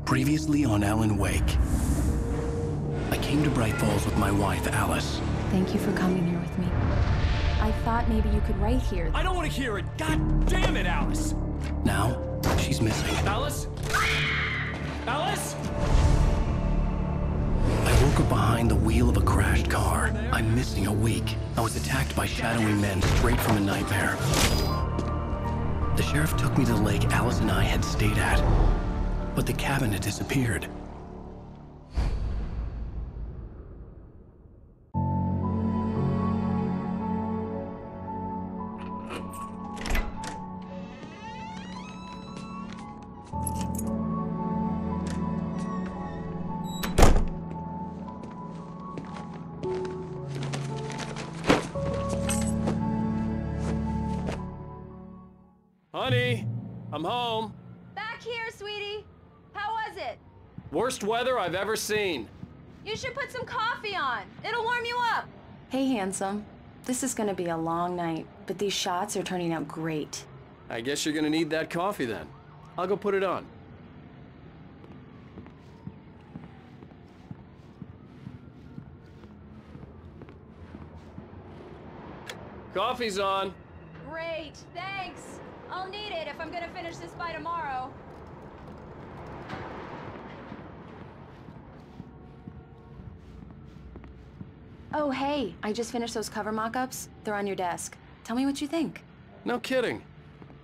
Previously on Alan Wake. I came to Bright Falls with my wife, Alice. Thank you for coming here with me. I thought maybe you could write here. I don't want to hear it! God damn it, Alice! Now, she's missing. Alice? Alice? I woke up behind the wheel of a crashed car. I'm missing a week. I was attacked by shadowy men straight from a nightmare. The sheriff took me to the lake Alice and I had stayed at, but the cabin had disappeared. Honey, I'm home. Back here, sweetie. How was it? Worst weather I've ever seen. You should put some coffee on. It'll warm you up. Hey, handsome. This is gonna be a long night, but these shots are turning out great. I guess you're gonna need that coffee then. I'll go put it on. Coffee's on. Great, thanks. I'll need it if I'm gonna finish this by tomorrow. Oh, hey, I just finished those cover mock-ups. They're on your desk. Tell me what you think. No kidding.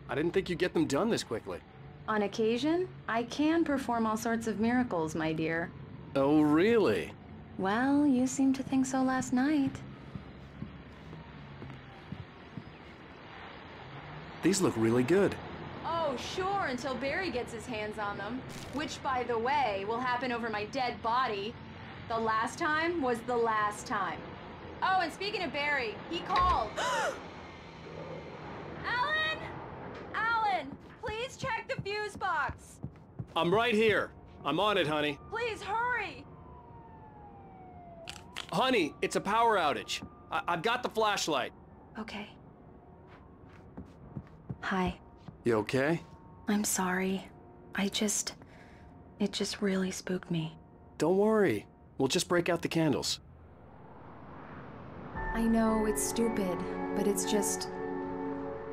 I didn't think you'd get them done this quickly. On occasion, I can perform all sorts of miracles, my dear. Oh, really? Well, you seemed to think so last night. These look really good. Oh, sure, until Barry gets his hands on them. Which, by the way, will happen over my dead body. The last time was the last time. Oh, and speaking of Barry, he called. Alan! Alan, please check the fuse box. I'm right here. I'm on it, honey. Please hurry. Honey, it's a power outage. I've got the flashlight. Okay. Hi. You okay? I'm sorry. It just really spooked me. Don't worry. We'll just break out the candles. I know it's stupid, but it's just...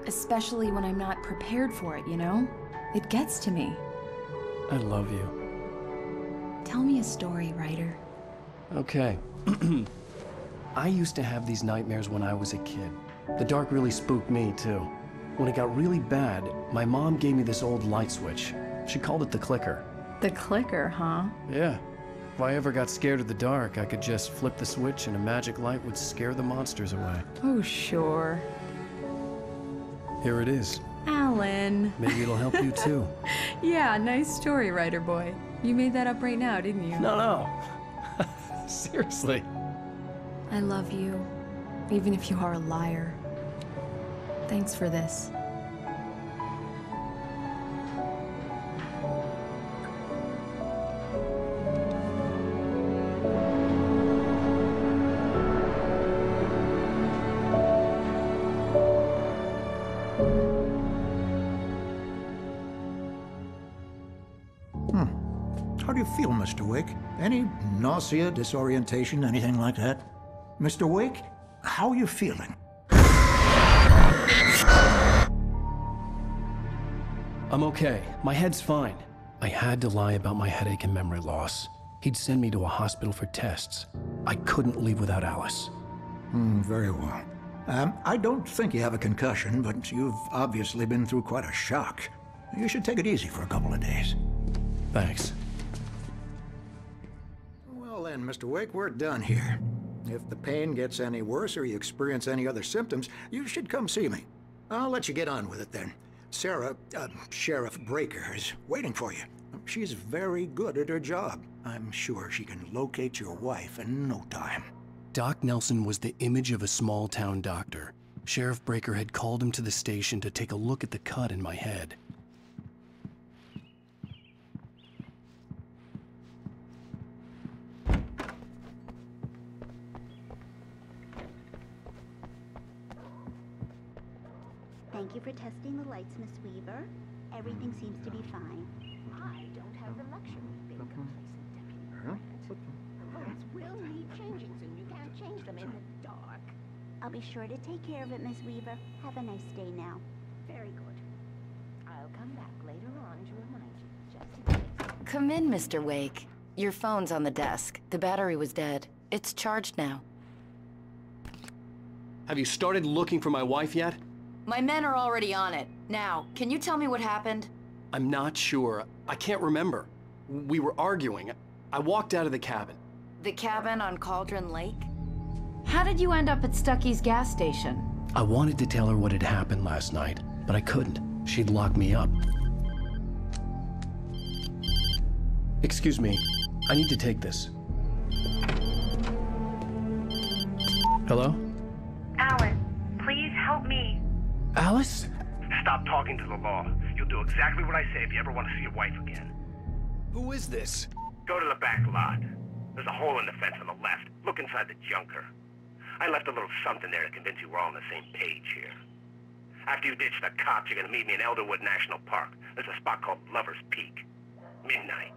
especially when I'm not prepared for it, you know? It gets to me. I love you. Tell me a story, writer. Okay. I used to have these nightmares when I was a kid. The dark really spooked me, too. When it got really bad, my mom gave me this old light switch. She called it the clicker. The clicker, huh? Yeah. If I ever got scared of the dark, I could just flip the switch and a magic light would scare the monsters away. Oh, sure. Here it is. Alan. Maybe it'll help you too. Yeah, nice story, writer boy. You made that up right now, didn't you? No. Seriously. I love you, even if you are a liar. Thanks for this. How do you feel, Mr. Wake? Any nausea, disorientation, anything like that? Mr. Wake, how are you feeling? I'm okay. My head's fine. I had to lie about my headache and memory loss. He'd send me to a hospital for tests. I couldn't leave without Alice. Very well. I don't think you have a concussion, but you've obviously been through quite a shock. You should take it easy for a couple of days. Thanks. Well then, Mr. Wake, we're done here. If the pain gets any worse or you experience any other symptoms, you should come see me. I'll let you get on with it then. Sarah, Sheriff Breaker, is waiting for you. She's very good at her job. I'm sure she can locate your wife in no time. Doc Nelson was the image of a small-town doctor. Sheriff Breaker had called him to the station to take a look at the cut in my head. Thank you for testing the lights, Miss Weaver. Everything seems to be fine. I don't have the luxury. I'll be sure to take care of it, Miss Weaver. Have a nice day now. Very good. I'll come back later on to remind you, just in case. Come in, Mr. Wake. Your phone's on the desk. The battery was dead. It's charged now. Have you started looking for my wife yet? My men are already on it. Now, can you tell me what happened? I'm not sure. I can't remember. We were arguing. I walked out of the cabin. The cabin on Cauldron Lake? How did you end up at Stucky's gas station? I wanted to tell her what had happened last night, but I couldn't. She'd locked me up. Excuse me. I need to take this. Hello? Alice, please help me. Alice? Stop talking to the law. You'll do exactly what I say if you ever want to see your wife again. Who is this? Go to the back lot. There's a hole in the fence on the left. Look inside the junker. I left a little something there to convince you we're all on the same page here. After you ditch the cops, you're gonna meet me in Elderwood National Park. There's a spot called Lover's Peak. Midnight.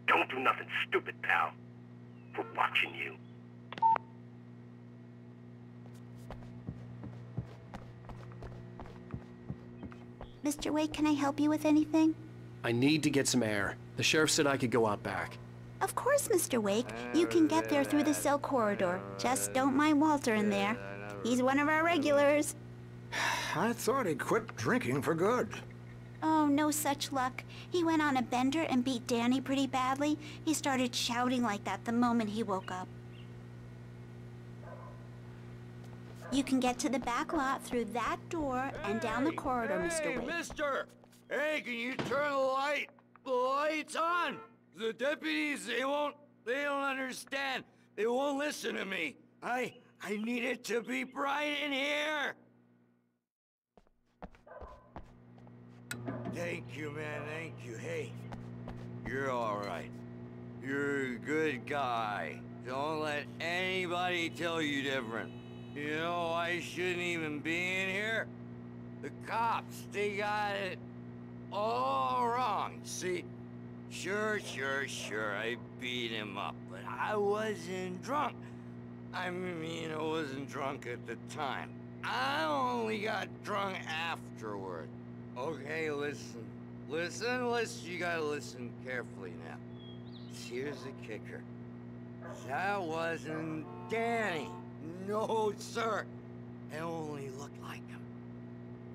Don't do nothing stupid, pal. We're watching you. Mr. Wake, can I help you with anything? I need to get some air. The sheriff said I could go out back. Of course, Mr. Wake. You can get there through the cell corridor. Just don't mind Walter in there. He's one of our regulars. I thought he quit drinking for good. Oh, no such luck. He went on a bender and beat Danny pretty badly. He started shouting like that the moment he woke up. You can get to the back lot through that door and down the corridor, Mr. Wake. Mister! Hey, can you turn the light? The light's on! The deputies, they don't understand. They won't listen to me. I need it to be bright in here! Thank you, man, thank you. Hey, you're all right. You're a good guy. Don't let anybody tell you different. You know, I shouldn't even be in here. The cops, they got it all wrong. See, sure, I beat him up, but I wasn't drunk. I mean, I wasn't drunk at the time. I only got drunk afterward. Okay, listen, you gotta listen carefully now. Here's the kicker. That wasn't Danny. No, sir. It only looked like him.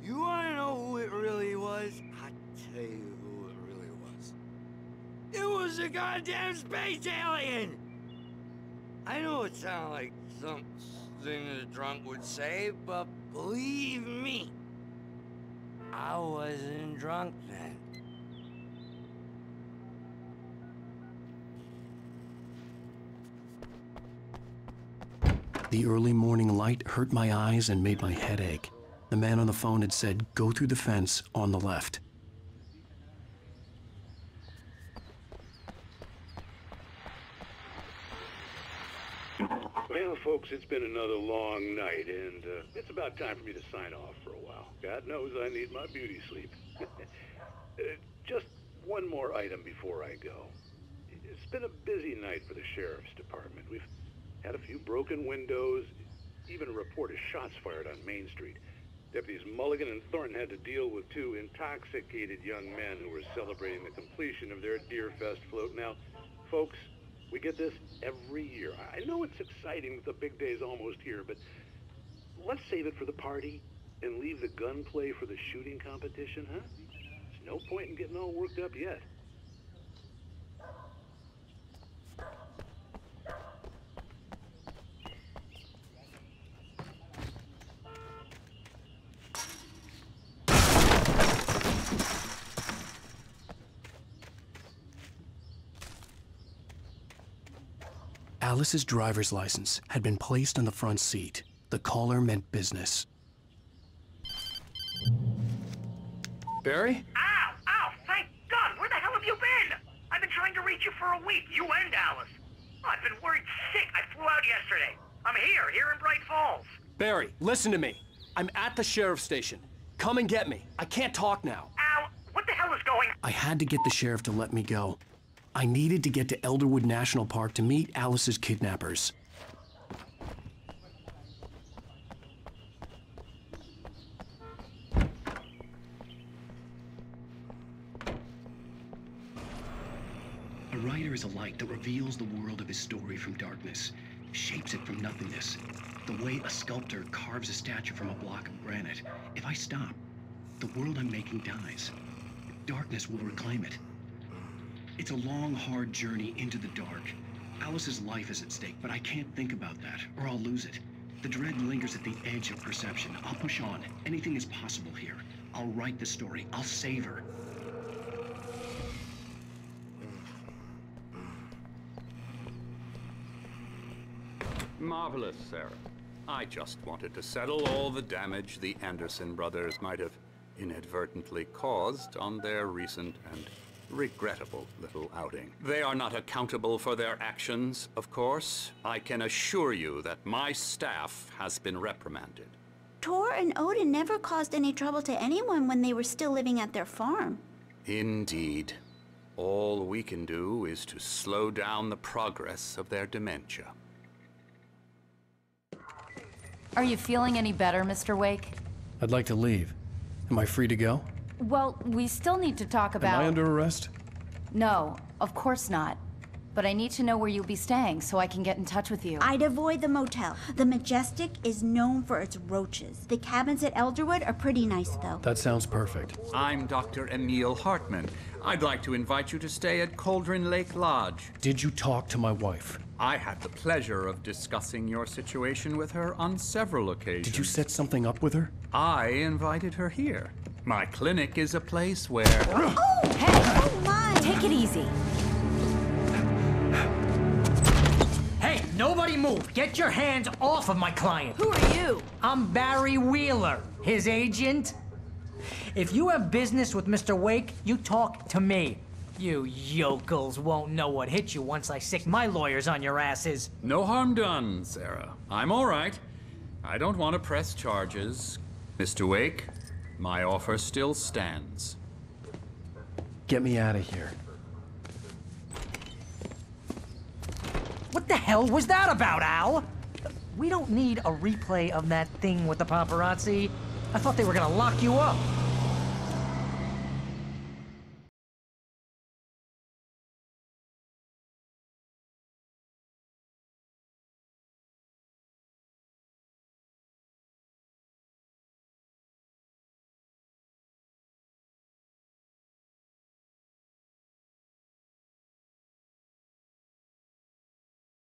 You wanna know who it really was? I'll tell you who it really was. It was a goddamn space alien! I know it sounds like something a drunk would say, but believe me, I wasn't drunk then. The early morning light hurt my eyes and made my head ache. The man on the phone had said, go through the fence on the left. Well, folks, it's been another long night, and it's about time for me to sign off for a while. God knows I need my beauty sleep. Just one more item before I go. It's been a busy night for the Sheriff's Department. We've had a few broken windows, even a report of shots fired on Main Street. Deputies Mulligan and Thornton had to deal with two intoxicated young men who were celebrating the completion of their Deerfest float. Now, folks, we get this every year. I know it's exciting that the big day's almost here, but let's save it for the party and leave the gunplay for the shooting competition, huh? There's no point in getting all worked up yet. Alice's driver's license had been placed on the front seat. The caller meant business. Barry? Ow! Thank God! Where the hell have you been? I've been trying to reach you for a week, you and Alice. Oh, I've been worried sick. I flew out yesterday. I'm here in Bright Falls. Barry, listen to me. I'm at the sheriff's station. Come and get me. I can't talk now. Ow! What the hell is going on? I had to get the sheriff to let me go. I needed to get to Elderwood National Park to meet Alice's kidnappers. writer is a light that reveals the world of his story from darkness, shapes it from nothingness. The way a sculptor carves a statue from a block of granite. If I stop, the world I'm making dies. Darkness will reclaim it. It's a long, hard journey into the dark. Alice's life is at stake, but I can't think about that, or I'll lose it. The dread lingers at the edge of perception. I'll push on. Anything is possible here. I'll write the story. I'll save her. Marvelous, Sarah. I just wanted to settle all the damage the Anderson brothers might have inadvertently caused on their recent and regrettable little outing. They are not accountable for their actions, of course. I can assure you that my staff has been reprimanded. Tor and Odin never caused any trouble to anyone when they were still living at their farm. Indeed. All we can do is to slow down the progress of their dementia. Are you feeling any better, Mr. Wake? I'd like to leave. Am I free to go? Well, we still need to talk about... Am I under arrest? No, of course not. But I need to know where you'll be staying so I can get in touch with you. I'd avoid the motel. The Majestic is known for its roaches. The cabins at Elderwood are pretty nice, though. That sounds perfect. I'm Dr. Emil Hartman. I'd like to invite you to stay at Cauldron Lake Lodge. Did you talk to my wife? I had the pleasure of discussing your situation with her on several occasions. Did you set something up with her? I invited her here. My clinic is a place where... Oh, hey! Oh, my! Take it easy. Hey, nobody move! Get your hands off of my client! Who are you? I'm Barry Wheeler, his agent. If you have business with Mr. Wake, you talk to me. You yokels won't know what hit you once I sick my lawyers on your asses. No harm done, Sarah. I'm all right. I don't want to press charges. Mr. Wake, my offer still stands. Get me out of here. What the hell was that about, Al? We don't need a replay of that thing with the paparazzi. I thought they were gonna lock you up.